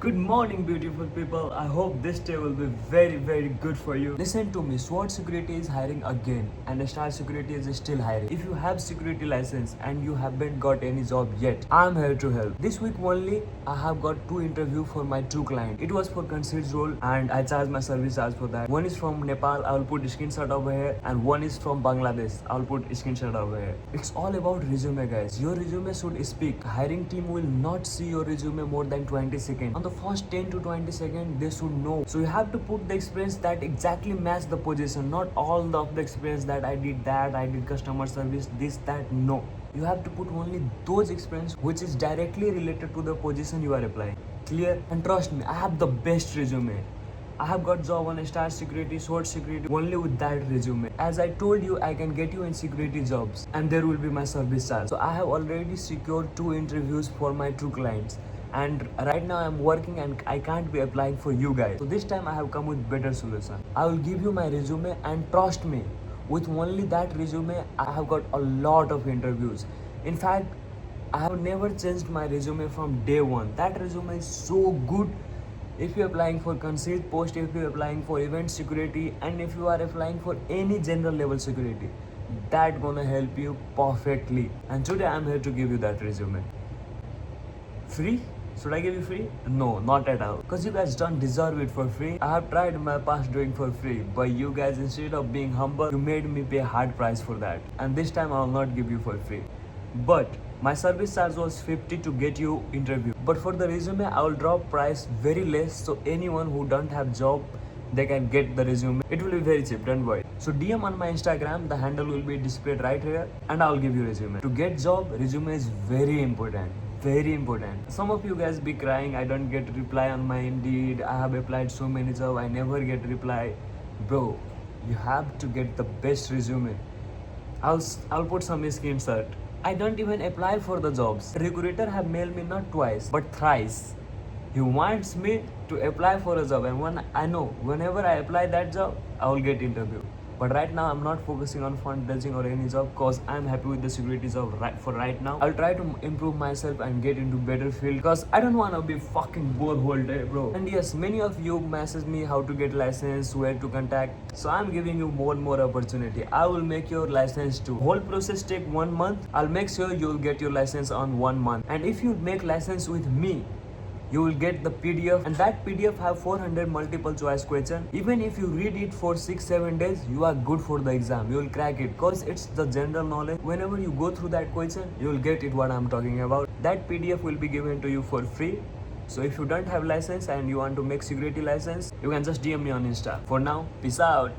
Good morning, beautiful people. I hope this day will be very good for you. Listen to me. SWOT Security is hiring again, and Star Security is still hiring. If you have security license and you haven't got any job yet, I'm here to help. This week only, I have got 2 interviews for my 2 clients. It was for concierge role, and I charge my service charge for that. One is from Nepal. I will put screenshot over here, and one is from Bangladesh. I will put screenshot over here. It's all about resume, guys. Your resume should speak. Hiring team will not see your resume more than 20 seconds. On the first 10 to 20 seconds, they should know. So you have to put the experience that exactly match the position, not all of the experience that I did customer service, this, that. No. You have to put only those experience which is directly related to the position you are applying. Clear? And trust me, I have the best resume. I have got job on Star Security, SWOT Security only with that resume. As I told you, I can get you in security jobs and there will be my service charge. So I have already secured 2 interviews for my 2 clients. And right now I'm working and I can't be applying for you guys. So this time I have come with better solution. I will give you my resume and trust me, with only that resume, I have got a lot of interviews. In fact, I have never changed my resume from day one. That resume is so good. If you're applying for concierge post, if you're applying for event security, and if you are applying for any general level security, that gonna help you perfectly. And today I'm here to give you that resume. Free? Should I give you free? No, not at all. Because you guys don't deserve it for free. I have tried in my past doing for free. But you guys, instead of being humble, you made me pay a hard price for that. And this time I will not give you for free. But my service charge was 50 to get you interview. But for the resume, I will drop price very less. So anyone who don't have job, they can get the resume. It will be very cheap, don't worry. So DM on my Instagram, the handle will be displayed right here, and I'll give you resume. To get job, resume is very important. Very important. Some of you guys be crying, I don't get reply on my Indeed. I have applied so many jobs, I never get reply. Bro, you have to get the best resume. I'll put some screenshot. I don't even apply for the jobs. Recruiter have mailed me not twice, but thrice. He wants me to apply for a job, and when I know whenever I apply that job, I will get interview. But right now I'm not focusing on fundraising or any job because I'm happy with the security job right now. I'll try to improve myself and get into better field because I don't want to be fucking bored whole day, bro. And yes, many of you message me how to get license, where to contact. So I'm giving you more and more opportunity. I will make your license too. Whole process take 1 month. I'll make sure you'll get your license on 1 month. And if you make license with me, you will get the PDF, and that PDF have 400 multiple choice question. Even if you read it for 6-7 days, you are good for the exam. You will crack it because it's the general knowledge. Whenever you go through that question, you will get it what I'm talking about. That PDF will be given to you for free. So if you don't have license and you want to make security license, you can just DM me on Insta. For now, peace out.